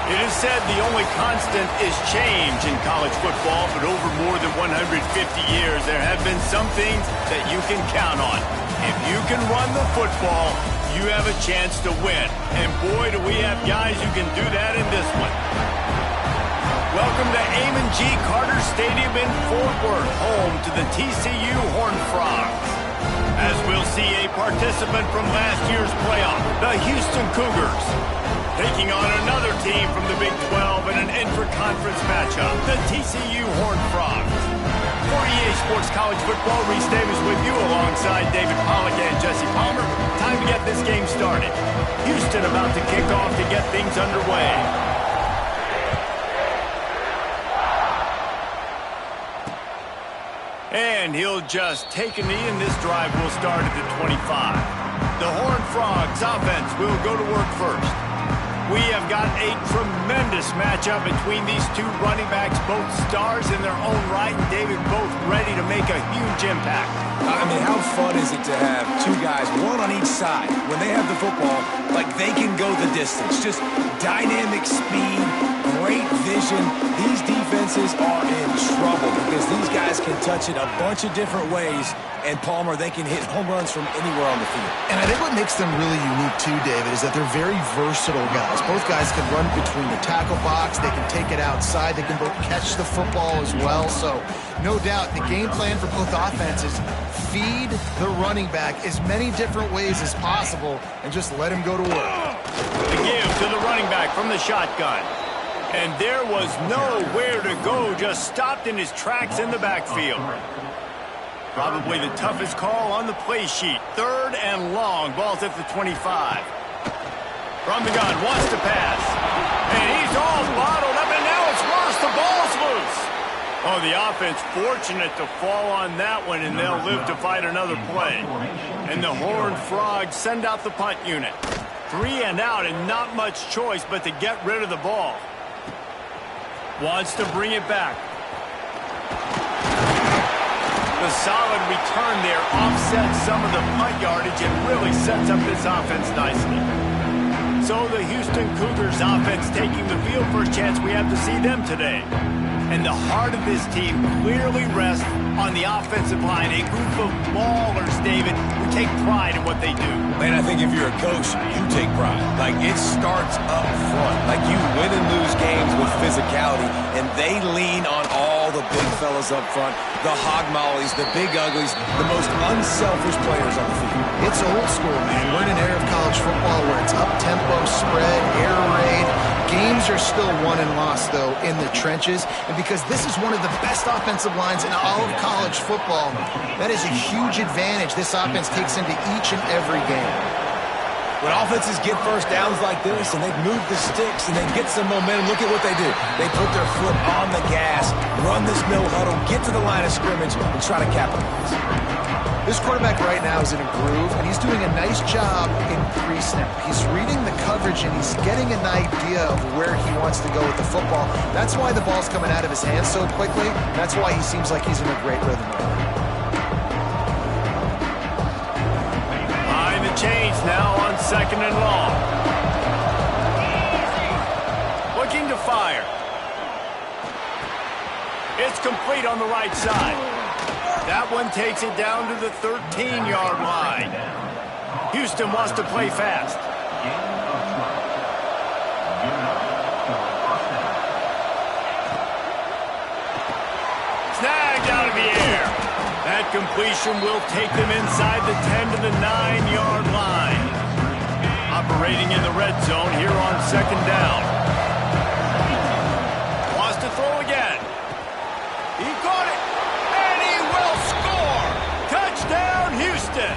It is said the only constant is change in college football, but over more than 150 years, there have been some things that you can count on. If you can run the football, you have a chance to win. And boy, do we have guys who can do that in this one. Welcome to Amon G. Carter Stadium in Fort Worth, home to the TCU Horned Frogs. As we'll see a participant from last year's playoff, the Houston Cougars, taking on another team from the Big 12 in an intra-conference matchup, the TCU Horned Frogs. For EA Sports College Football, Reese Davis with you alongside David Pollack and Jesse Palmer. Time to get this game started. Houston about to kick off to get things underway. And he'll just take a knee, and this drive will start at the 25. The Horned Frogs offense will go to work first. We have got a tremendous matchup between these two running backs, both stars in their own right, and David, both ready to make a huge impact. I mean, how fun is it to have two guys, one on each side, when they have the football, like they can go the distance. Just dynamic speed, great vision. These defenses are in trouble because these guys can touch it a bunch of different ways, and Palmer, they can hit home runs from anywhere on the field. And I think what makes them really unique too, David, is that they're very versatile guys. Both guys can run between the tackle box. They can take it outside. They can both catch the football as well. So no doubt the game plan for both offenses, feed the running back as many different ways as possible and just let him go to work. The give to the running back from the shotgun. And there was nowhere to go, just stopped in his tracks in the backfield. Probably the toughest call on the play sheet. 3rd and long, ball's at the 25. From the gun, wants to pass. And he's all bottled up, and now it's worse. The ball's loose. Oh, the offense fortunate to fall on that one, and they'll live to fight another play. And the Horned Frogs send out the punt unit. 3 and out, and not much choice but to get rid of the ball. Wants to bring it back. The solid return there offsets some of the punt yardage and really sets up this offense nicely. So the Houston Cougars offense taking the field. First chance we have to see them today. And the heart of this team clearly rests on the offensive line. A group of ballers, David, who take pride in what they do. Man, I think if you're a coach, you take pride. Like, it starts up front. Like, you win and lose games with physicality, and they lean on all the big fellas up front, the hog mollies, the big uglies, the most unselfish players on the field. It's old school, man. We're in an era of college football where it's up-tempo, spread, air raid. Games are still won and lost, though, in the trenches. And because this is one of the best offensive lines in all of college football, that is a huge advantage this offense takes into each and every game. When offenses get first downs like this and they move the sticks and they get some momentum, look at what they do. They put their foot on the gas, run this no huddle, get to the line of scrimmage, and try to capitalize. This quarterback right now is in a groove, and he's doing a nice job in pre-snap. He's reading the coverage, and he's getting an idea of where he wants to go with the football. That's why the ball's coming out of his hands so quickly. That's why he seems like he's in a great rhythm right now. Behind the chains now on 2nd and long. Looking to fire. It's complete on the right side. That one takes it down to the 13-yard line. Houston wants to play fast. Snagged out of the air. That completion will take them inside the 10 to the 9-yard line. Operating in the red zone here on 2nd down. Wants to throw again. He caught it. Touchdown, Houston!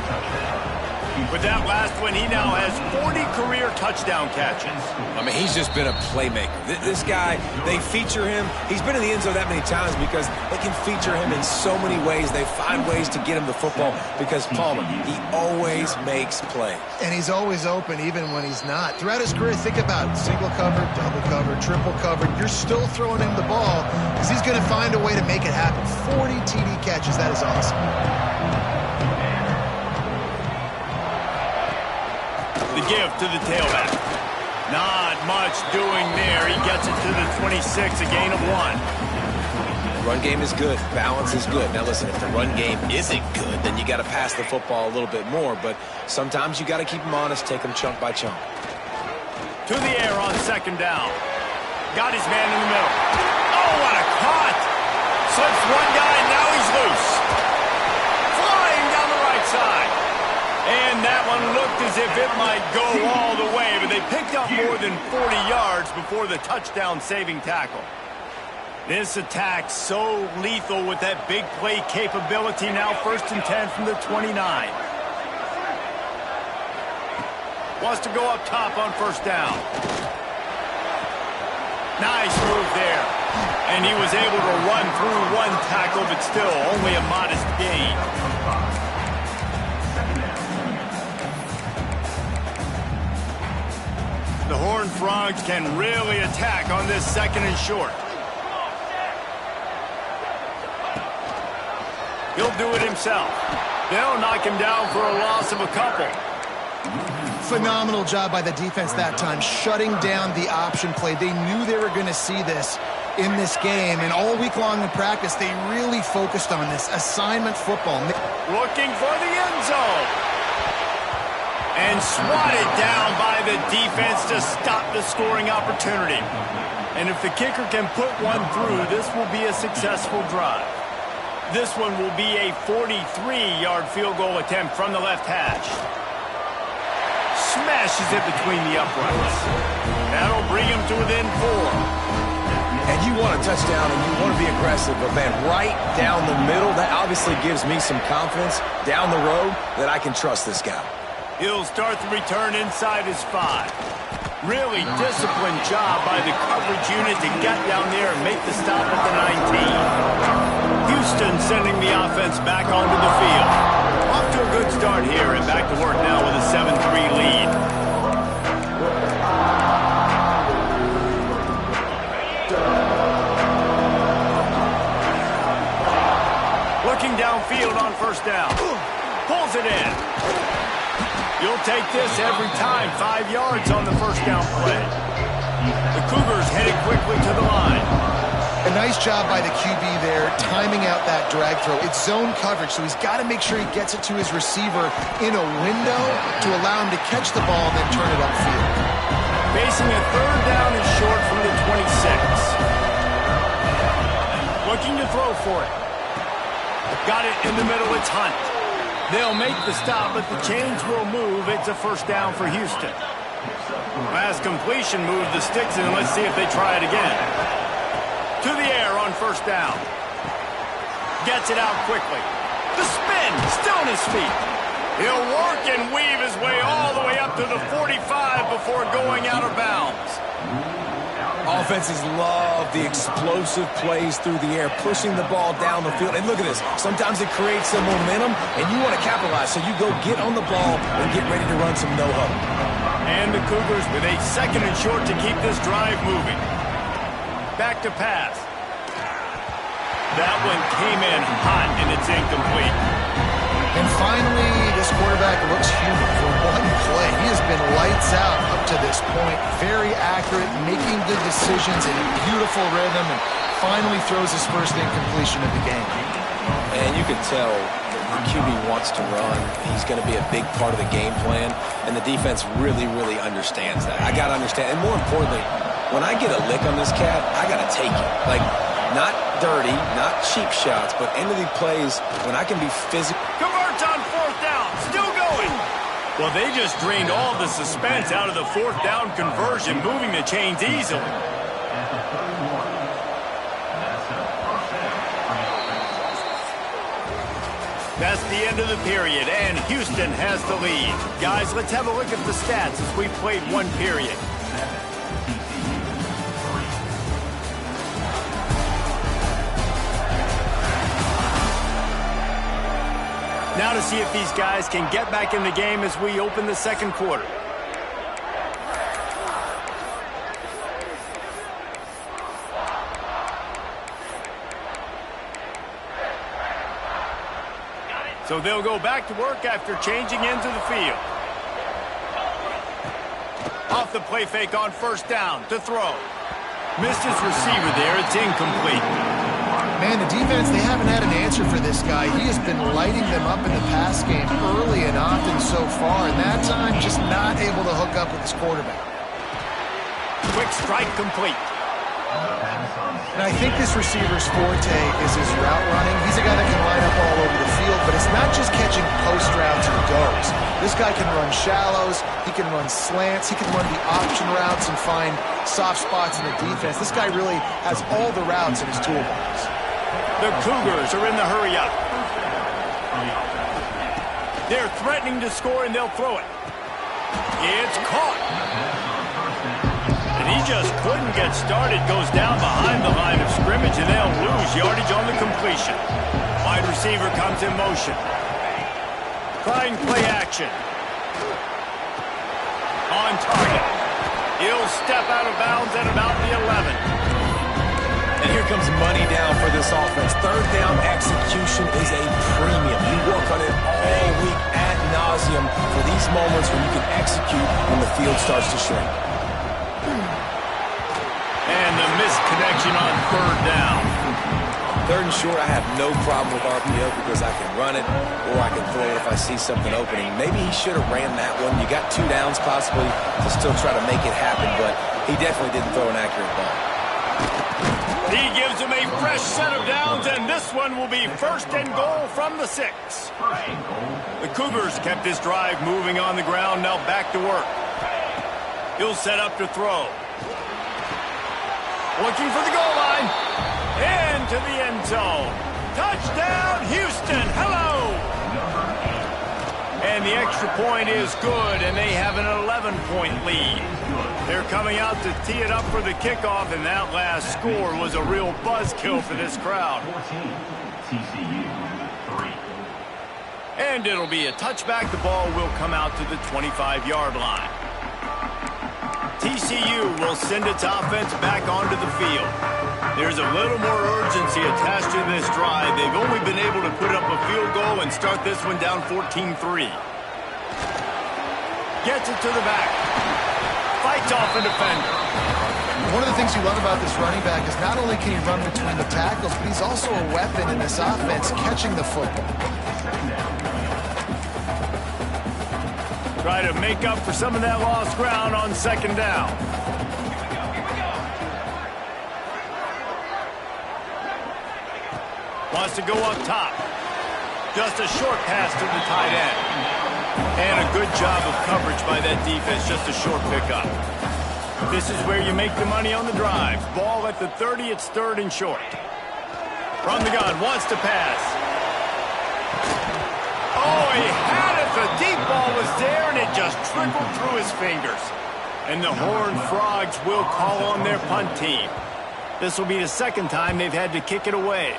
With that last one, he now has 40 career touchdown catches. I mean, he's just been a playmaker. This guy, they feature him. He's been in the end zone that many times because they can feature him in so many ways. They find ways to get him the football because Palmer, he always makes plays. And he's always open even when he's not. Throughout his career, think about it. Single cover, double cover, triple cover. You're still throwing him the ball because he's going to find a way to make it happen. 40 TD catches. That is awesome. The give to the tailback. Not much doing there. He gets it to the 26, a gain of 1. Run game is good. Balance is good. Now listen, if the run game isn't good, then you got to pass the football a little bit more. But sometimes you got to keep them honest, take them chunk by chunk. To the air on 2nd down. Got his man in the middle. Oh, what a cut! Slips one guy, now he's loose. Flying down the right side. And that one looked as if it might go all the way, but they picked up more than 40 yards before the touchdown-saving tackle. This attack so lethal with that big play capability. Now 1st and 10 from the 29. Wants to go up top on 1st down. Nice move there. And he was able to run through one tackle, but still only a modest gain. The Horned Frogs can really attack on this 2nd and short. He'll do it himself. They'll knock him down for a loss of a couple. Phenomenal job by the defense that time, shutting down the option play. They knew they were going to see this in this game, and all week long in practice, they really focused on this assignment football. Looking for the end zone. And swatted down by the defense to stop the scoring opportunity. And if the kicker can put one through, this will be a successful drive. This one will be a 43-yard field goal attempt from the left hash. Smashes it between the uprights. That'll bring him to within 4. And you want a touchdown and you want to be aggressive, but man, right down the middle, that obviously gives me some confidence down the road that I can trust this guy. He'll start the return inside his 5. Really disciplined job by the coverage unit to get down there and make the stop at the 19. Houston sending the offense back onto the field. Off to a good start here and back to work now with a 7-3 lead. Looking downfield on 1st down. Pulls it in. You'll take this every time. 5 yards on the 1st down play. The Cougars headed quickly to the line. A nice job by the QB there, timing out that drag throw. It's zone coverage, so he's got to make sure he gets it to his receiver in a window to allow him to catch the ball and then turn it upfield. Facing a 3rd down and short from the 26. Looking to throw for it. Got it in the middle, it's Hunt. They'll make the stop, but the chains will move. It's a 1st down for Houston. Last completion moved the sticks in. Let's see if they try it again. To the air on 1st down. Gets it out quickly. The spin, still on his feet. He'll work and weave his way all the way up to the 45 before going out of bounds. Offenses love the explosive plays through the air, pushing the ball down the field. And look at this. Sometimes it creates some momentum, and you want to capitalize. So you go get on the ball and get ready to run some no-huddle. And the Cougars with a 2nd and short to keep this drive moving. Back to pass. That one came in hot, and it's incomplete. And finally, this quarterback looks human for one play. He has been lights out up to this point. Very accurate, making good decisions in a beautiful rhythm, and finally throws his first incompletion of the game. And you can tell the QB wants to run. He's going to be a big part of the game plan, and the defense really, really understands that. I got to understand, and more importantly, when I get a lick on this cat, I got to take it. Like, not dirty, not cheap shots, but end of the plays when I can be physical. Converts on 4th down, still going. Well, they just drained all the suspense out of the 4th down conversion, moving the chains easily. That's the end of the period, and Houston has the lead. Guys, let's have a look at the stats as we played one period. Now to see if these guys can get back in the game as we open the 2nd quarter. So they'll go back to work after changing into the field. off the play fake on first down to throw. Missed his receiver there. It's incomplete. Man, the defense, they haven't had an answer for this guy. He has been lighting them up in the pass game early and often so far, and that time just not able to hook up with his quarterback. Quick strike complete. And I think this receiver's forte is his route running. He's a guy that can line up all over the field, but it's not just catching post routes and goes. This guy can run shallows, he can run slants, he can run the option routes and find soft spots in the defense. This guy really has all the routes in his toolbox. The Cougars are in the hurry-up. They're threatening to score, and they'll throw it. It's caught. And he just couldn't get started. Goes down behind the line of scrimmage, and they'll lose yardage on the completion. Wide receiver comes in motion. Trying play action. On target. He'll step out of bounds at about the 11. And here comes money down for this offense. Third down execution is a premium. You work on it all week ad nauseum for these moments when you can execute when the field starts to shrink. And the missed connection on third down. Third and short, I have no problem with RPO because I can run it or I can throw it if I see something opening. Maybe he should have ran that one. You got 2 downs possibly to still try to make it happen, but he definitely didn't throw an accurate ball. He gives him a fresh set of downs, and this one will be first and goal from the 6. The Cougars kept this drive moving on the ground, now back to work. He'll set up to throw. Looking for the goal line. Into the end zone. Touchdown, Houston. Hello. And the extra point is good, and they have an 11-point lead. They're coming out to tee it up for the kickoff, and that last score was a real buzzkill for this crowd. And it'll be a touchback. The ball will come out to the 25-yard line. TCU will send its offense back onto the field. There's a little more urgency attached to this drive. They've only been able to put up a field goal and start this one down 14-3. Gets it to the back. Fights off a defender. One of the things you love about this running back is not only can he run between the tackles, but he's also a weapon in this offense catching the football. Try to make up for some of that lost ground on second down. Wants to go up top. Just a short pass to the tight end. And a good job of coverage by that defense. Just a short pickup. This is where you make the money on the drive. Ball at the 30. It's third and short. From the gun. Wants to pass. Oh, he had it. The deep ball was there, and it just trickled through his fingers. And the Horned Frogs will call on their punt team. This will be the second time they've had to kick it away.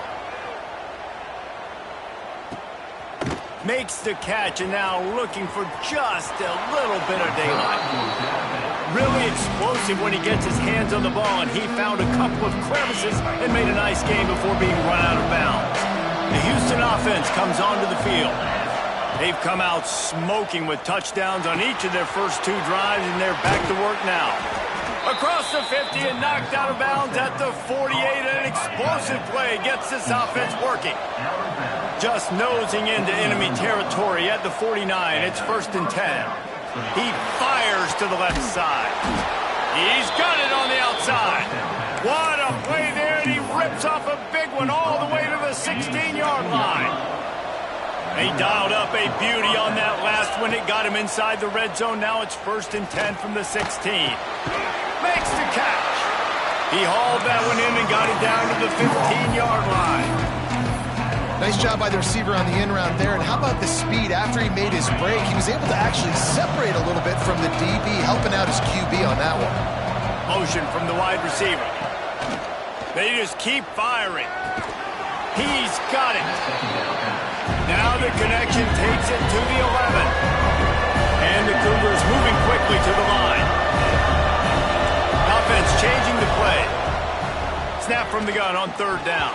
Makes the catch, and now looking for just a little bit of daylight. Really explosive when he gets his hands on the ball, and he found a couple of crevices and made a nice game before being run out of bounds. The Houston offense comes onto the field. They've come out smoking with touchdowns on each of their first 2 drives, and they're back to work now. Across the 50 and knocked out of bounds at the 48. An explosive play gets this offense working. Just nosing into enemy territory at the 49. It's first and 10. He fires to the left side. He's got it on the outside. What a play there, and he rips off a big one all the way to the 16-yard line. They dialed up a beauty on that last one. It got him inside the red zone. Now it's first and 10 from the 16. Makes the catch. He hauled that one in and got it down to the 15-yard line. Nice job by the receiver on the in route there. And how about the speed? After he made his break, he was able to actually separate a little bit from the DB, helping out his QB on that one. Motion from the wide receiver. They just keep firing. He's got it. Now the connection takes it to the 11. And the Cougars moving quickly to the line. Offense changing the play. Snap from the gun on third down.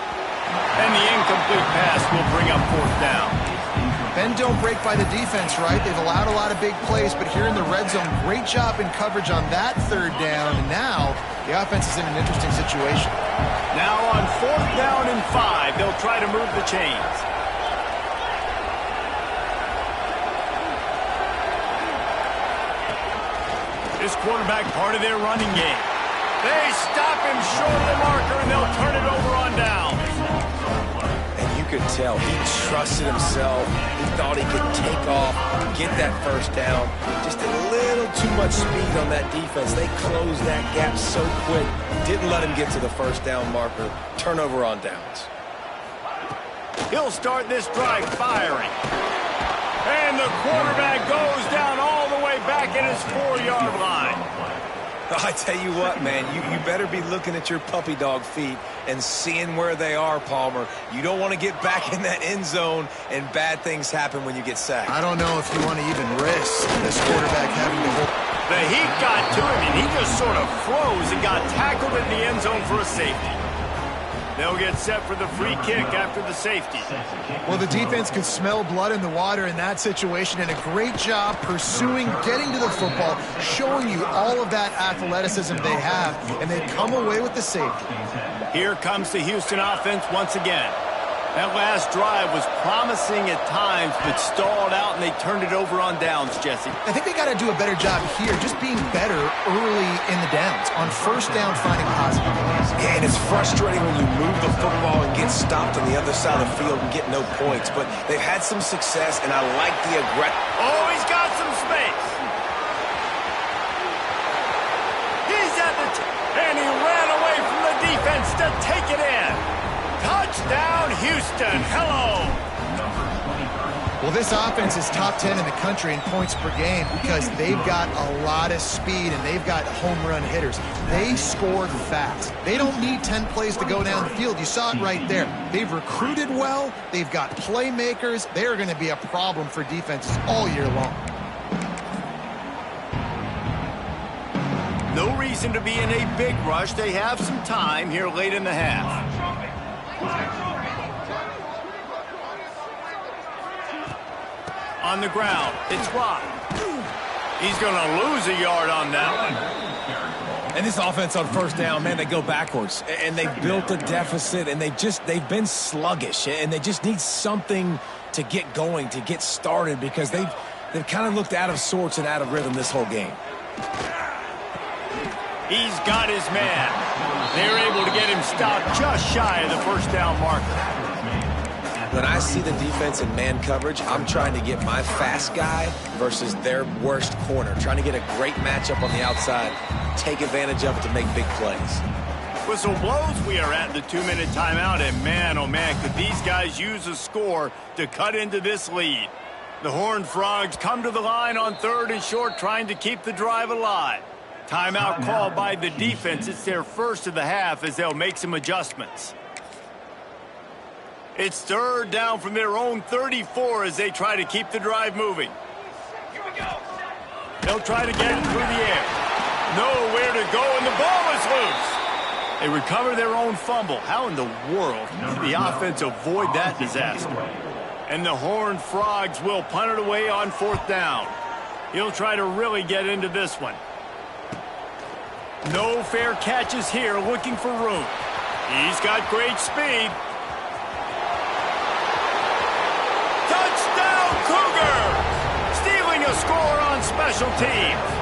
And the incomplete pass will bring up fourth down. Bend don't break by the defense, right? They've allowed a lot of big plays, but here in the red zone, great job in coverage on that third down. And now the offense is in an interesting situation. Now on 4th down and 5, they'll try to move the chains. This quarterback part of their running game. They stop him short of the marker, and they'll turn it over on down. And you could tell he trusted himself. He thought he could take off, get that first down. Just a little too much speed on that defense. They closed that gap so quick. Didn't let him get to the first down marker. Turnover on downs. He'll start this drive firing. And the quarterback goes down all the way back at his 4-yard line. I tell you what, man, you better be looking at your puppy dog feet and seeing where they are, Palmer. You don't want to get back in that end zone and bad things happen when you get sacked. I don't know if you want to even risk this quarterback having to hold. The heat got to him, and he just sort of froze and got tackled in the end zone for a safety. They'll get set for the free kick after the safety. Well, the defense could smell blood in the water in that situation, and a great job pursuing, getting to the football, showing you all of that athleticism they have, and they come away with the safety. Here comes the Houston offense once again. That last drive was promising at times, but stalled out, and they turned it over on downs, Jesse. I think they got to do a better job here, just being better early in the downs. On first down, finding positive plays. Yeah, and it's frustrating when you move the football and get stopped on the other side of the field and get no points. But they've had some success, and I like the aggression. Oh, he's got some space. He's at the and he ran away from the defense to take it in. Touchdown, Houston. Hello. Well, this offense is top 10 in the country in points per game because they've got a lot of speed and they've got home run hitters. They scored fast. They don't need 10 plays to go down the field. You saw it right there. They've recruited well. They've got playmakers. They are going to be a problem for defenses all year long. No reason to be in a big rush. They have some time here late in the half. On the ground, it's Rock. He's going to lose a yard on that one. And this offense on first down, man, they go backwards. And they built a deficit, and they've been sluggish. And they just need something to get going, to get started, because they've kind of looked out of sorts and out of rhythm this whole game. He's got his man. They're able to get him stopped just shy of the first down marker. When I see the defense in man coverage, I'm trying to get my fast guy versus their worst corner. Trying to get a great matchup on the outside, take advantage of it to make big plays. Whistle blows. We are at the 2-minute timeout, and man, oh man, could these guys use a score to cut into this lead. The Horned Frogs come to the line on 3rd and short, trying to keep the drive alive. Timeout called by the defense. It's their first of the half as they'll make some adjustments. It's 3rd down from their own 34 as they try to keep the drive moving. They'll try to get it through the air. Nowhere to go, and the ball is loose. They recover their own fumble. How in the world did the offense avoid that disaster? And the Horned Frogs will punt it away on 4th down. He'll try to really get into this one. No fair catches here, looking for room. He's got great speed. Touchdown, Cougar! Stealing a score on special teams.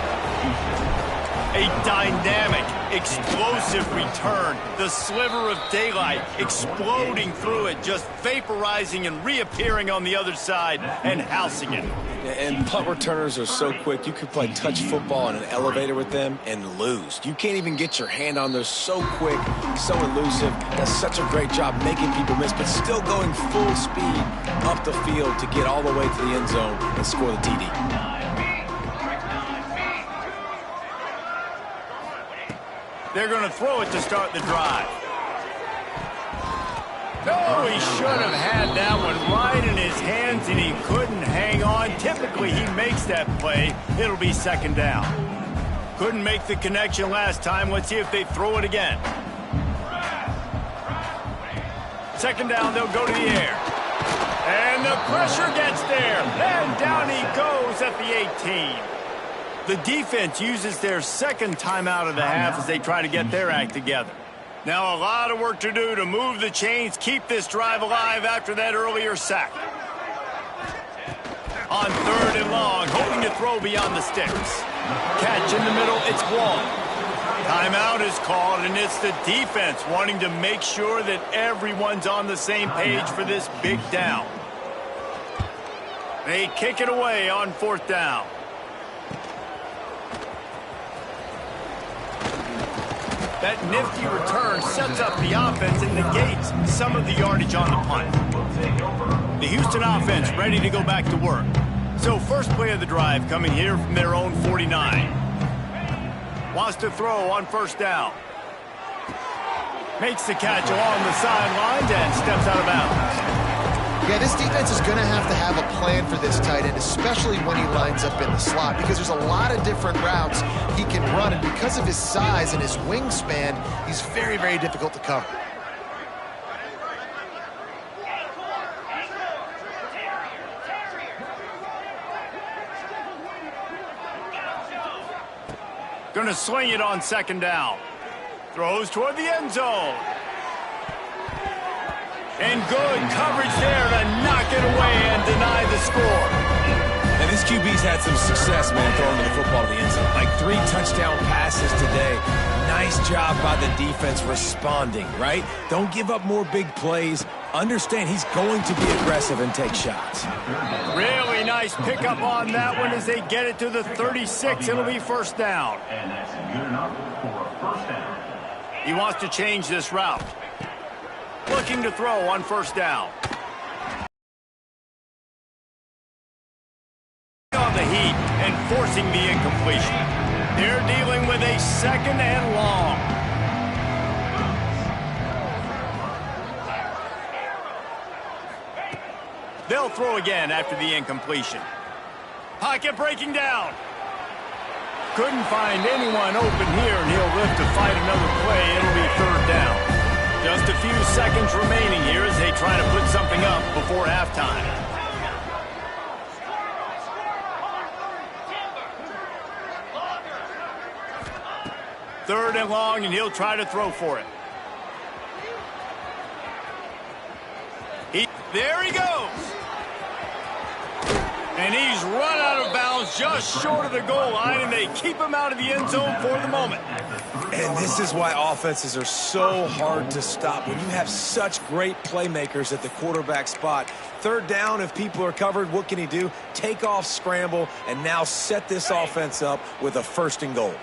A dynamic, explosive return. The sliver of daylight exploding through it, just vaporizing and reappearing on the other side and housing it. And punt returners are so quick. You could play touch football in an elevator with them and lose. You can't even get your hand on them. So quick, so elusive. Does such a great job making people miss, but still going full speed up the field to get all the way to the end zone and score the TD. They're going to throw it to start the drive. No, he should have had that one right in his hands, and he couldn't hang on. Typically, he makes that play. It'll be 2nd down. Couldn't make the connection last time. Let's see if they throw it again. 2nd down, they'll go to the air. And the pressure gets there. And down he goes at the 18. The defense uses their second timeout of the half as they try to get their act together. Now a lot of work to do to move the chains, keep this drive alive after that earlier sack. On 3rd and long, holding to throw beyond the sticks. Catch in the middle, it's Guam. Timeout is called, and it's the defense wanting to make sure that everyone's on the same page for this big down. They kick it away on 4th down. That nifty return sets up the offense and negates some of the yardage on the punt. The Houston offense ready to go back to work. So first play of the drive coming here from their own 49. Wants to throw on 1st down. Makes the catch along the sidelines and steps out of bounds. Yeah, this defense is going to have a plan for this tight end, especially when he lines up in the slot, because there's a lot of different routes he can run, and because of his size and his wingspan, he's very, very difficult to cover. Going to swing it on 2nd down. Throws toward the end zone. And good coverage there to knock it away and deny the score. And this QB's had some success, man, throwing the football to the end zone. Like 3 touchdown passes today. Nice job by the defense responding, right? Don't give up more big plays. Understand he's going to be aggressive and take shots. Really nice pickup on that one as they get it to the 36. It'll be 1st down. And that's good enough for 1st down. He wants to change this route. Looking to throw on 1st down. On the heat and forcing the incompletion. They're dealing with a 2nd and long. They'll throw again after the incompletion. Pocket breaking down. Couldn't find anyone open here, and he'll live to fight another play. It'll be 3rd down. Just a few seconds remaining here as they try to put something up before halftime. Third and long, and he'll try to throw for it. There he goes. And he's run out of bounds just short of the goal line, and they keep him out of the end zone for the moment. And this is why offenses are so hard to stop. When you have such great playmakers at the quarterback spot, 3rd down, if people are covered, what can he do? Take off, scramble, and now set this offense up with a 1st and goal.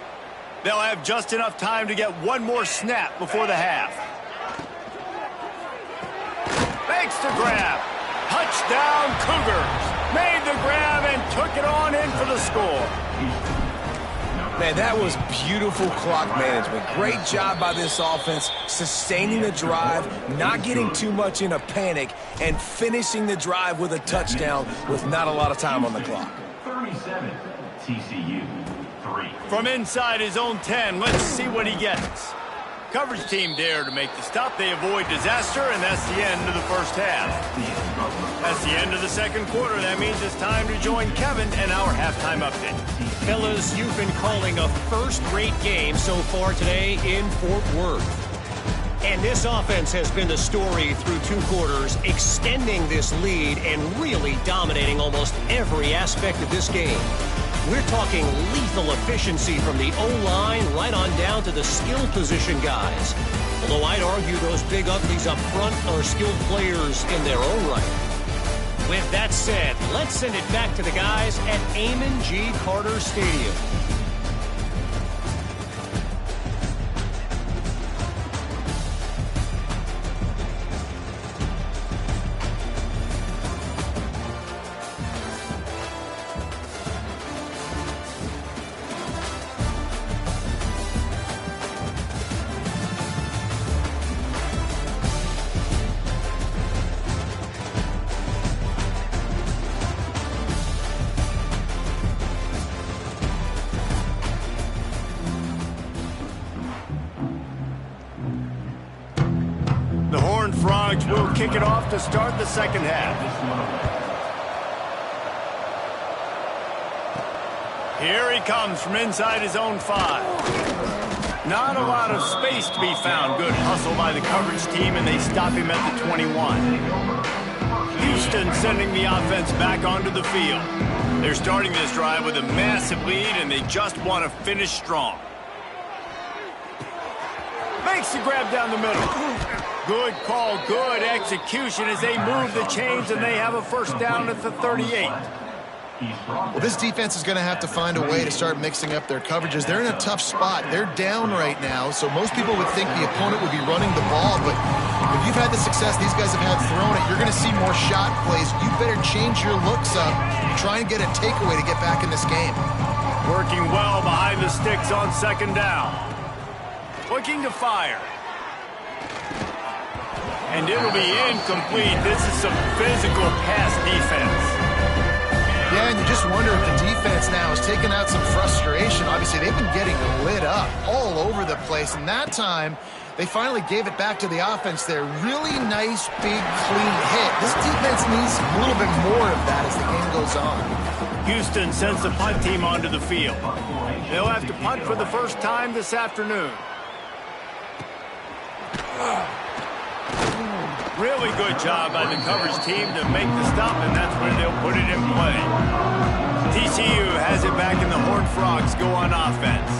They'll have just enough time to get one more snap before the half. Makes the grab. Touchdown, Cougars. Made the grab and took it on in for the score. Man, that was beautiful clock management. Great job by this offense, sustaining the drive, not getting too much in a panic, and finishing the drive with a touchdown with not a lot of time on the clock. 37, TCU, 3. From inside his own 10, let's see what he gets. Coverage team there to make the stop. They avoid disaster, and that's the end of the 1st half. That's the end of the 2nd quarter. That means it's time to join Kevin and our halftime update. Fellas, you've been calling a first-rate game so far today in Fort Worth. And this offense has been the story through 2 quarters, extending this lead and really dominating almost every aspect of this game. We're talking lethal efficiency from the O-line right on down to the skill position guys. Although I'd argue those big uglies up front are skilled players in their own right. With that said, let's send it back to the guys at Amon G. Carter Stadium. Frogs will kick it off to start the second half. Here he comes from inside his own 5. Not a lot of space to be found. Good hustle by the coverage team, and they stop him at the 21. Houston sending the offense back onto the field. They're starting this drive with a massive lead, and they just want to finish strong. Makes the grab down the middle. Good call, good execution as they move the chains, and they have a first down at the 38. Well, this defense is going to have to find a way to start mixing up their coverages. They're in a tough spot. They're down right now, so most people would think the opponent would be running the ball, but if you've had the success these guys have had throwing it, you're going to see more shot plays. You better change your looks up and try and get a takeaway to get back in this game. Working well behind the sticks on second down. Looking to fire. And it'll be incomplete. This is some physical pass defense. Yeah, and you just wonder if the defense now has taken out some frustration. Obviously, they've been getting lit up all over the place, and that time they finally gave it back to the offense there. Really nice, big, clean hit. This defense needs a little bit more of that as the game goes on. Houston sends the punt team onto the field. They'll have to punt for the first time this afternoon. Really good job by the coverage team to make the stop, and that's where they'll put it in play. TCU has it back, and the Horned Frogs go on offense.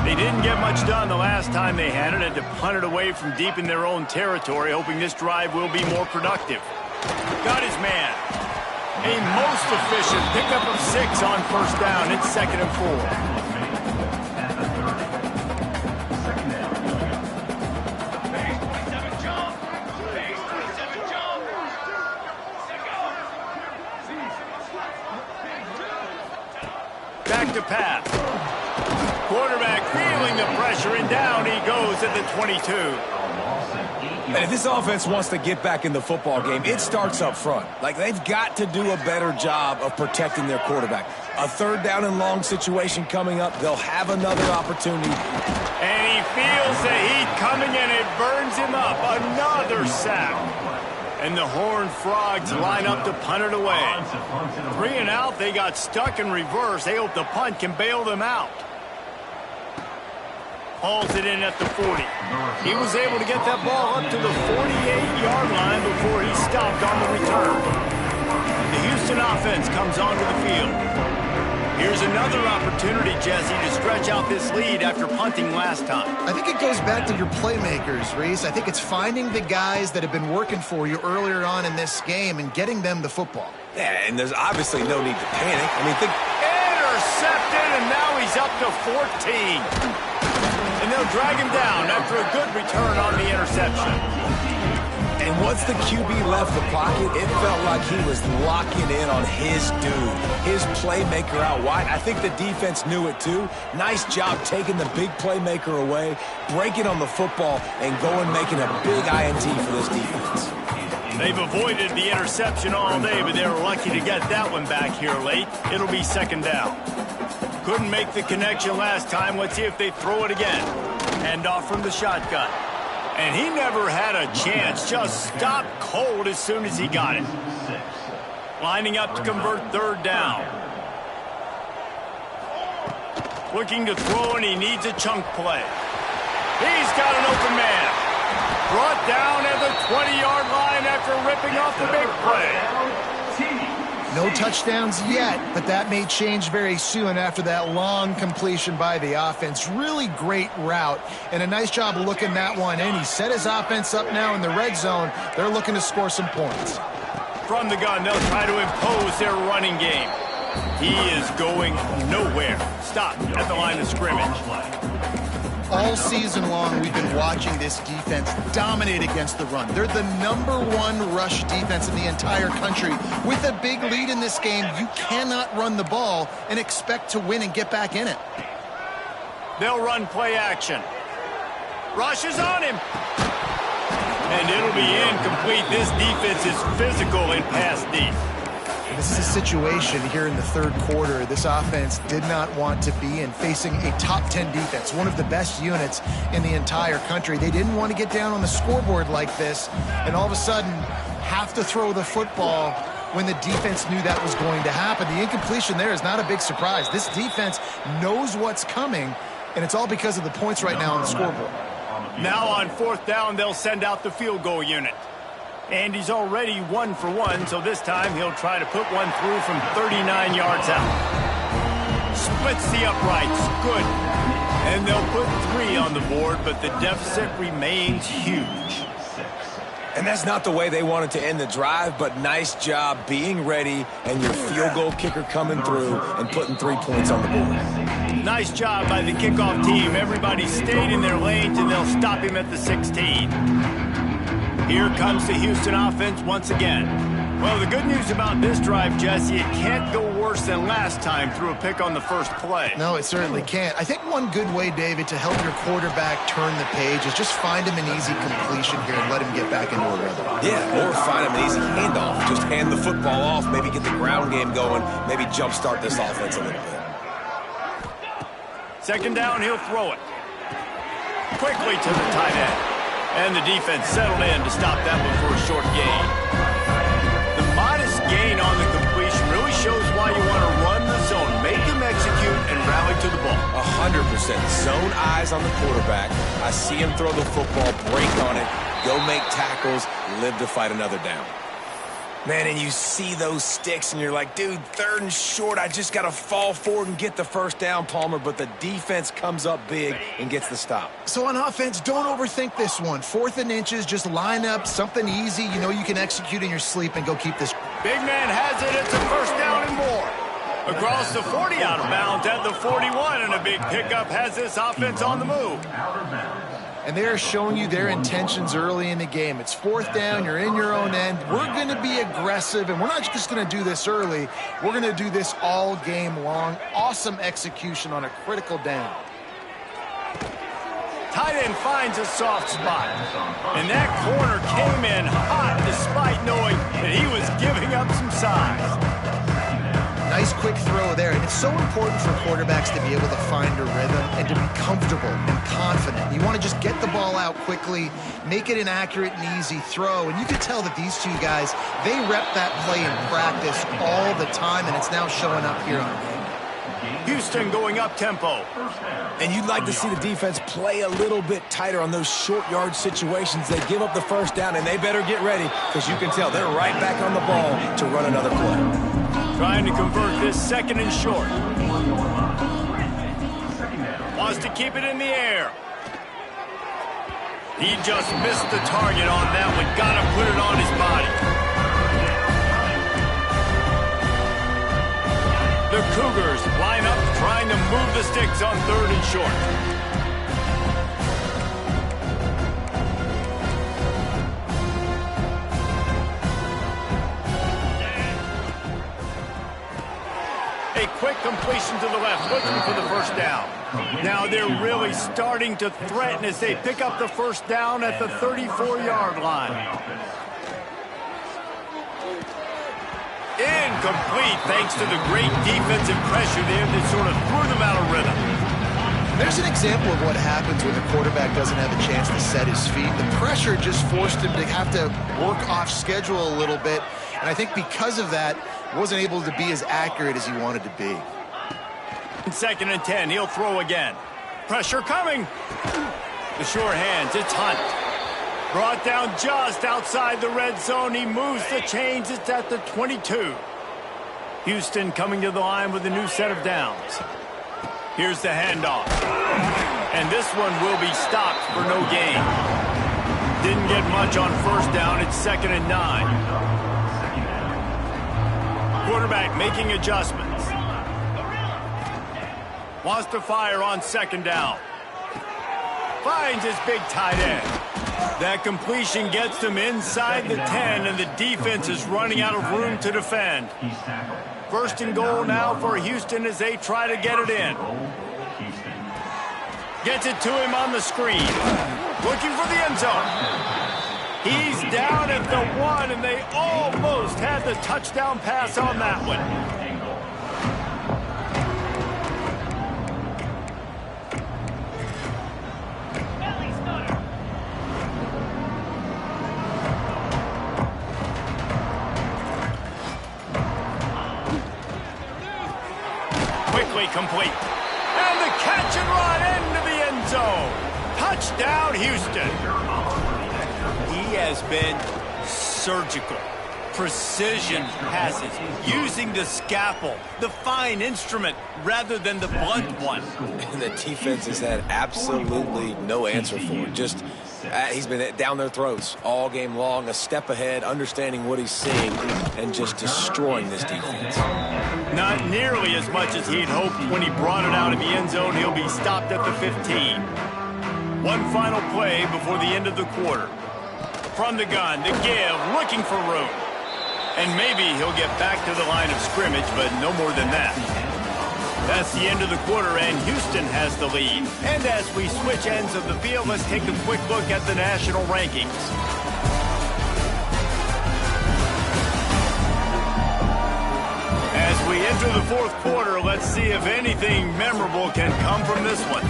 They didn't get much done the last time they had it, and to punt it away from deep in their own territory, hoping this drive will be more productive. Got his man. A most efficient pickup of 6 on first down. It's 2nd and 4. Back to pass. Quarterback feeling the pressure, and down he goes at the 22. And if this offense wants to get back in the football game, it starts up front. Like, they've got to do a better job of protecting their quarterback. A 3rd down and long situation coming up, they'll have another opportunity. And he feels the heat coming, and it burns him up. Another sack. And the Horned Frogs line up to punt it away. 3 and out, they got stuck in reverse. They hope the punt can bail them out. Hauls it in at the 40. He was able to get that ball up to the 48-yard line before he stopped on the return. The Houston offense comes onto the field. Here's another opportunity, Jesse, to stretch out this lead after punting last time. I think it goes back to your playmakers, Reese. I think it's finding the guys that have been working for you earlier on in this game and getting them the football. Yeah, and there's obviously no need to panic. I mean, intercepted, and now he's up to 14. And they'll drag him down after a good return on the interception. And once the QB left the pocket, it felt like he was locking in on his dude, his playmaker out wide. I think the defense knew it too. Nice job taking the big playmaker away, breaking on the football, and going making a big INT for this defense. They've avoided the interception all day, but they were lucky to get that one back here late. It'll be 2nd down. Couldn't make the connection last time. Let's see if they throw it again. Hand off from the shotgun. And he never had a chance. Just stopped cold as soon as he got it. Lining up to convert 3rd down. Looking to throw, and he needs a chunk play. He's got an open man. Brought down at the 20-yard line after ripping off the big play. No touchdowns yet, but that may change very soon after that long completion by the offense. Really great route, and a nice job of looking that one in. He set his offense up now in the red zone. They're looking to score some points. From the gun, they'll try to impose their running game. He is going nowhere. Stop at the line of scrimmage. All season long, we've been watching this defense dominate against the run. They're the #1 rush defense in the entire country. With a big lead in this game, you cannot run the ball and expect to win and get back in it. They'll run play action. Rush is on him. And it'll be incomplete. This defense is physical in pass deep. This is a situation here in the third quarter this offense did not want to be in, facing a top 10 defense, one of the best units in the entire country. They didn't want to get down on the scoreboard like this and all of a sudden have to throw the football when the defense knew that was going to happen. The incompletion there is not a big surprise. This defense knows what's coming, and it's all because of the points right now on the scoreboard. Now on fourth down, they'll send out the field goal unit. And he's already 1 for 1, so this time he'll try to put one through from 39 yards out. Splits the uprights. Good. And they'll put 3 on the board, but the deficit remains huge. And that's not the way they wanted to end the drive, but nice job being ready and your field goal kicker coming through and putting 3 points on the board. Nice job by the kickoff team. Everybody stayed in their lanes, and they'll stop him at the 16. Here comes the Houston offense once again. Well, the good news about this drive, Jesse, it can't go worse than last time through a pick on the first play. No, it certainly can't. I think one good way, David, to help your quarterback turn the page is just find him an easy completion here and let him get back into a rhythm. Yeah, or find him an easy handoff. Just hand the football off, maybe get the ground game going, maybe jumpstart this offense a little bit. Second down, he'll throw it. Quickly to the tight end. And the defense settled in to stop that one for a short gain. The modest gain on the completion really shows why you want to run the zone. Make him execute and rally to the ball. 100%. Zone eyes on the quarterback. I see him throw the football, break on it, go make tackles, live to fight another down. Man, and you see those sticks, and you're like, dude, 3rd and short, I just got to fall forward and get the first down, Palmer, but the defense comes up big and gets the stop. So on offense, don't overthink this one. 4th and inches, just line up something easy you know you can execute in your sleep and go keep this. Big man has it. It's a first down and more. Across the 40, out of bounds at the 41, and a big pickup has this offense on the move. And they're showing you their intentions early in the game. It's 4th down, you're in your own end. We're going to be aggressive, and we're not just going to do this early. We're going to do this all game long. Awesome execution on a critical down. Tight end finds a soft spot. And that corner came in hot despite knowing that he was giving up some size. Nice quick throw there, and it's so important for quarterbacks to be able to find a rhythm and to be comfortable and confident. You want to just get the ball out quickly, make it an accurate and easy throw, and you can tell that these 2 guys, they rep that play in practice all the time, and it's now showing up here on game. Houston going up tempo. And you'd like to see the defense play a little bit tighter on those short yard situations. They give up the first down, and they better get ready because you can tell they're right back on the ball to run another play. Trying to convert this 2nd and short. Wants to keep it in the air. He just missed the target on that one. Got to put it on his body. The Cougars line up trying to move the sticks on 3rd and short. A quick completion to the left, looking for the first down. Now they're really starting to threaten as they pick up the first down at the 34-yard line. Incomplete thanks to the great defensive pressure there that sort of threw them out of rhythm. There's an example of what happens when the quarterback doesn't have a chance to set his feet. The pressure just forced him to have to work off schedule a little bit, and I think because of that, wasn't able to be as accurate as he wanted to be. 2nd and 10, he'll throw again. Pressure coming. The sure hands, it's Hunt. Brought down just outside the red zone. He moves the chains. It's at the 22. Houston coming to the line with a new set of downs. Here's the handoff. And this one will be stopped for no gain. Didn't get much on first down. It's 2nd and 9. Quarterback making adjustments. Wants to fire on 2nd down. Finds his big tight end. That completion gets them inside the 10, and the defense is running out of room to defend. 1st and goal now for Houston as they try to get it in. Gets it to him on the screen. Looking for the end zone. He's down at the 1, and they almost had the touchdown pass on that one. Quickly complete. And the catch and run into the end zone. Touchdown, Houston. He has been surgical. Precision passes, using the scalpel, the fine instrument, rather than the blunt one. And the defense has had absolutely no answer for it. Just, he's been down their throats all game long, a step ahead, understanding what he's seeing, and just destroying this defense. Not nearly as much as he'd hoped when he brought it out of the end zone. He'll be stopped at the 15. One final play before the end of the quarter. From the gun, the give, looking for room. And maybe he'll get back to the line of scrimmage, but no more than that. That's the end of the quarter, and Houston has the lead. And as we switch ends of the field, let's take a quick look at the national rankings. As we enter the fourth quarter, let's see if anything memorable can come from this one.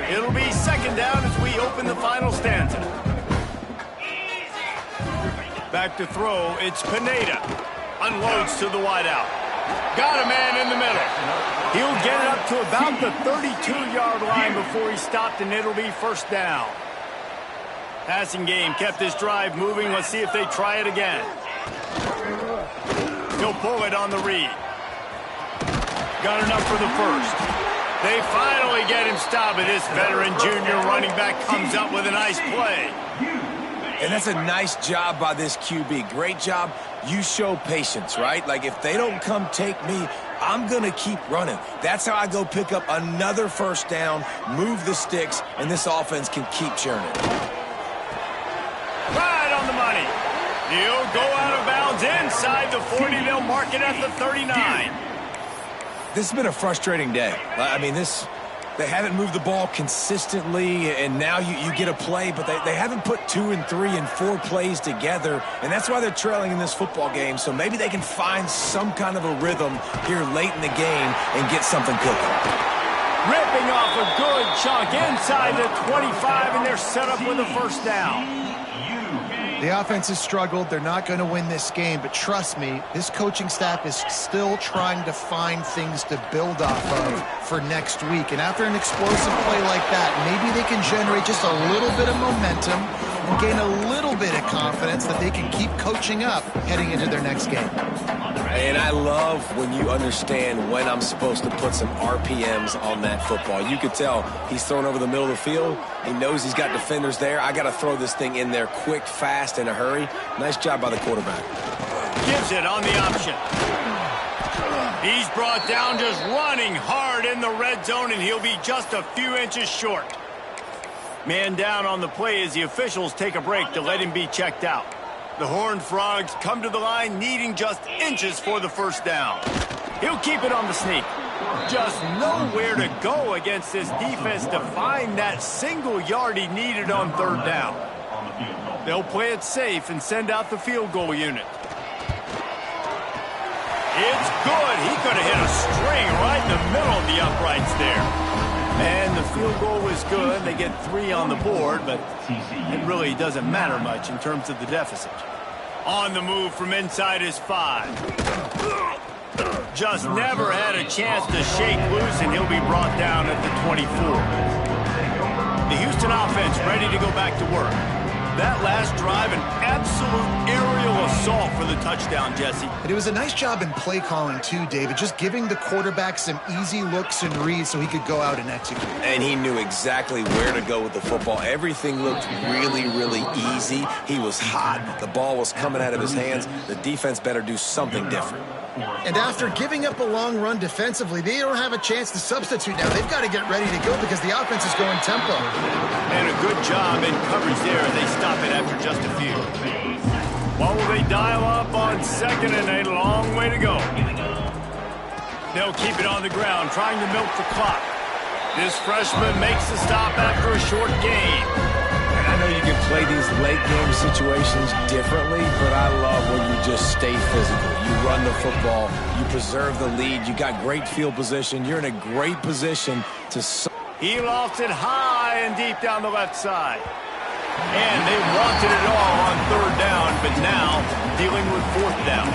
It'll be second down as we open the final stanza. Back to throw, it's Pineda. Unloads to the wideout. Got a man in the middle. He'll get it up to about the 32-yard line before he's stopped, and it'll be first down. Passing game kept this drive moving. Let's see if they try it again. He'll pull it on the read. Got enough for the first. They finally get him stopped, and this veteran junior running back comes up with a nice play. And that's a nice job by this QB. Great job. You show patience, right? Like, if they don't come take me, I'm going to keep running. That's how I go pick up another first down, move the sticks, and this offense can keep churning. Right on the money. He'll go out of bounds inside the 40. They'll mark it at the 39. This has been a frustrating day. I mean, they haven't moved the ball consistently, and now you get a play, but they haven't put 2 and 3 and 4 plays together, and that's why they're trailing in this football game. So maybe they can find some kind of a rhythm here late in the game and get something cooking. Ripping off a good chunk inside the 25, and they're set up with a first down. The offense has struggled. They're not going to win this game, but trust me, this coaching staff is still trying to find things to build off of for next week. And after an explosive play like that, maybe they can generate just a little bit of momentum and gain a little bit of confidence that they can keep coaching up heading into their next game. And I love when you understand when I'm supposed to put some RPMs on that football. You could tell he's thrown over the middle of the field. He knows he's got defenders there. I got to throw this thing in there quick, fast, in a hurry. Nice job by the quarterback. Gives it on the option. He's brought down just running hard in the red zone, and he'll be just a few inches short. Man down on the play as the officials take a break to let him be checked out. The Horned Frogs come to the line needing just inches for the first down. He'll keep it on the sneak. Just nowhere to go against this defense to find that single yard he needed on third down. They'll play it safe and send out the field goal unit. It's good. He could have hit a string right in the middle of the uprights there. And the field goal was good. They get 3 on the board, but it really doesn't matter much in terms of the deficit. On the move from inside his 5. Just never had a chance to shake loose, and he'll be brought down at the 24. The Houston offense ready to go back to work. That last drive, an absolute aerial assault for the touchdown, Jesse. And it was a nice job in play calling too, David, just giving the quarterback some easy looks and reads so he could go out and execute. And he knew exactly where to go with the football. Everything looked really, really easy. He was hot. The ball was coming out of his hands. The defense better do something different. And after giving up a long run defensively, they don't have a chance to substitute now. They've got to get ready to go because the offense is going tempo. And a good job in coverage there. They stop it after just a few. What will they dial up on second and a long way to go? They'll keep it on the ground, trying to milk the clock. This freshman makes the stop after a short gain. And I know you can play these late-game situations differently, but I love when you just stay physical. You run the football, you preserve the lead, you got great field position, you're in a great position to... He lofts it high and deep down the left side. And they wanted it all on third down, but now dealing with fourth down.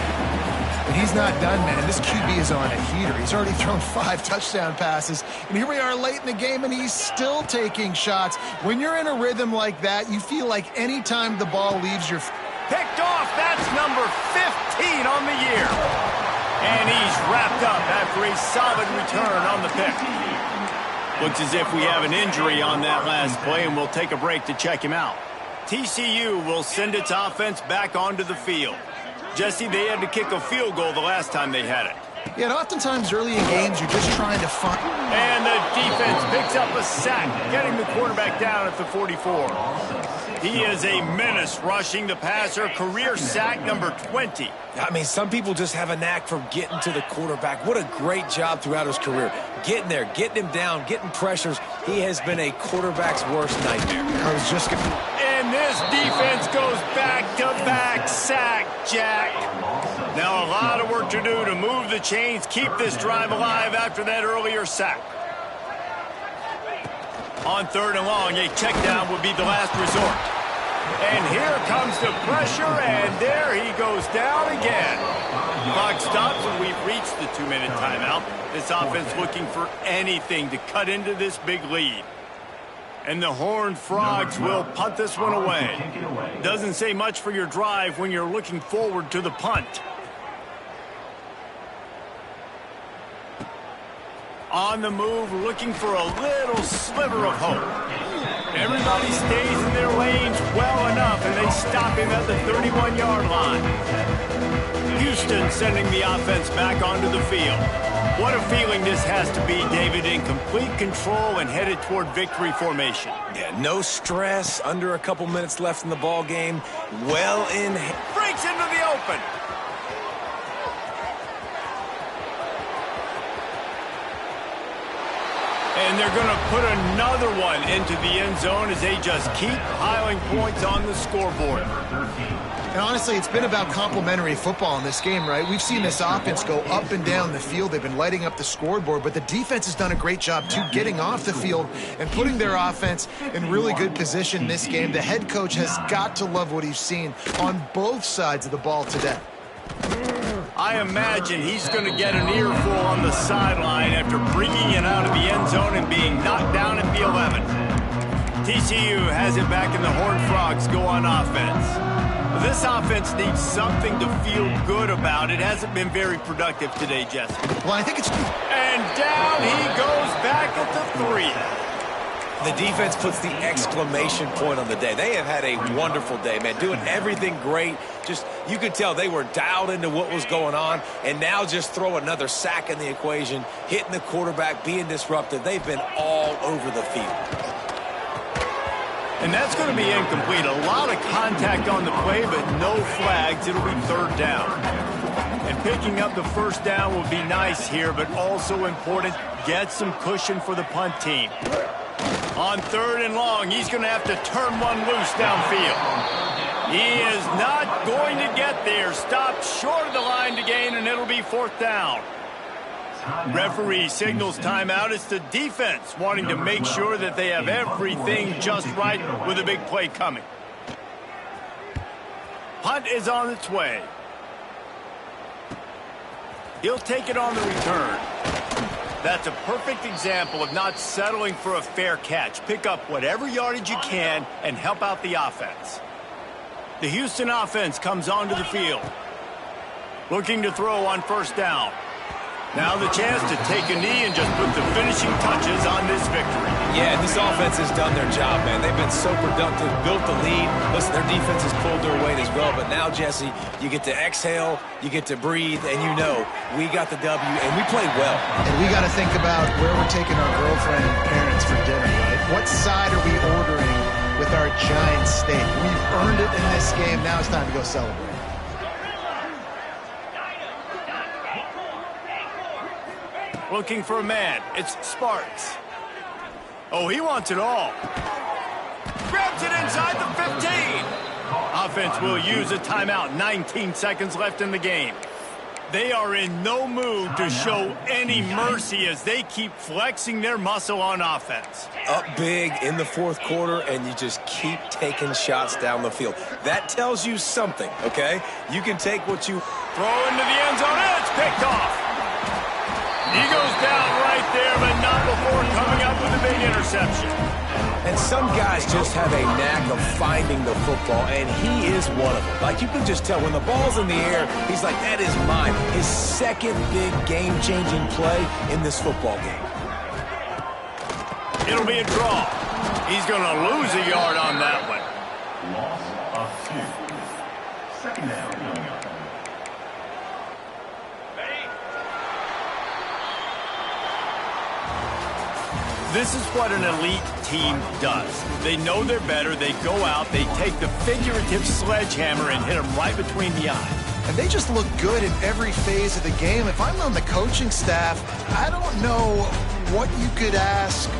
But he's not done, man. This QB is on a heater. He's already thrown 5 touchdown passes. And here we are late in the game, and he's still taking shots. When you're in a rhythm like that, you feel like any time the ball leaves your... Picked off. That's number 15 on the year. And he's wrapped up after a solid return on the pick. Looks as if we have an injury on that last play, and we'll take a break to check him out. TCU will send its offense back onto the field. Jesse, they had to kick a field goal the last time they had it. Yeah, and oftentimes early in games, you're just trying to find... And the defense picks up a sack, getting the quarterback down at the 44. He is a menace rushing the passer, career sack number 20. I mean, some people just have a knack for getting to the quarterback. What a great job throughout his career. Getting there, getting him down, getting pressures. He has been a quarterback's worst nightmare. I was just going to... And this defense goes back-to-back sack, Jack. Now a lot of work to do to move the chains, keep this drive alive after that earlier sack. On third and long, a check down would be the last resort. And here comes the pressure, and there he goes down again. Clock stops, and we've reached the 2-minute timeout. This offense looking for anything to cut into this big lead. And the Horned Frogs will punt this one away. Doesn't say much for your drive when you're looking forward to the punt. On the move, looking for a little sliver of hope. Everybody stays in their lanes well enough, and they stop him at the 31-yard line. Houston sending the offense back onto the field. What a feeling this has to be, David, in complete control and headed toward victory formation. Yeah, no stress, under a couple minutes left in the ball game. Well in... Breaks into the open. And they're going to put another one into the end zone as they just keep piling points on the scoreboard. And honestly, it's been about complementary football in this game, right? We've seen this offense go up and down the field. They've been lighting up the scoreboard, but the defense has done a great job, too, getting off the field and putting their offense in really good position in this game. The head coach has got to love what he's seen on both sides of the ball today. I imagine he's going to get an earful on the sideline after bringing it out of the end zone and being knocked down at the 11. TCU has it back, and the Horned Frogs go on offense. This offense needs something to feel good about. It hasn't been very productive today, Jesse. Well, I think it's... And down he goes back at the 3. The defense puts the exclamation point on the day. They have had a wonderful day, man, doing everything great. Just, you could tell they were dialed into what was going on, and now just throw another sack in the equation, hitting the quarterback, being disruptive. They've been all over the field. And that's going to be incomplete. A lot of contact on the play, but no flags. It'll be third down. And picking up the first down will be nice here, but also important, get some cushion for the punt team. On third and long, he's going to have to turn one loose downfield. He is not going to get there. Stopped short of the line to gain, and it'll be fourth down. Referee signals timeout. It's the defense wanting to make sure that they have everything just right with a big play coming. Punt is on its way. He'll take it on the return. That's a perfect example of not settling for a fair catch. Pick up whatever yardage you can and help out the offense. The Houston offense comes onto the field. Looking to throw on first down. Now the chance to take a knee and just put the finishing touches on this victory. Yeah, this offense has done their job, man. They've been so productive, built the lead. Listen, their defense has pulled their weight as well. But now, Jesse, you get to exhale, you get to breathe, and you know we got the W, and we played well. And we got to think about where we're taking our girlfriend and parents for dinner, right? What side are we ordering with our giant steak? We've earned it in this game. Now it's time to go celebrate. Looking for a man. It's Sparks. Oh, he wants it all. grabs it inside the 15. Offense will use a timeout. 19 seconds left in the game. They are in no mood to show any mercy as they keep flexing their muscle on offense. Up big in the fourth quarter, and you just keep taking shots down the field. That tells you something, okay? You can take what you... Throw into the end zone, and it's picked off. He goes down right there, but not before coming up with a big interception. And some guys just have a knack of finding the football, and he is one of them. Like, you can just tell when the ball's in the air, he's like, that is mine. His second big game-changing play in this football game. It'll be a draw. He's going to lose a yard on that one. Loss of 2. Second down coming up. This is what an elite team does. They know they're better. They go out. They take the figurative sledgehammer and hit them right between the eyes. And they just look good in every phase of the game. If I'm on the coaching staff, I don't know what you could ask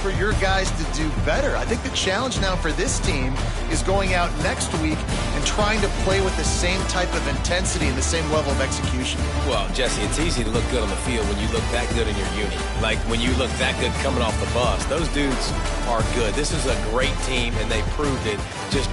for your guys to do better. I think the challenge now for this team is going out next week and trying to play with the same type of intensity and the same level of execution. Well, Jesse, it's easy to look good on the field when you look that good in your uni. Like when you look that good coming off the bus. Those dudes are good. This is a great team, and they proved it just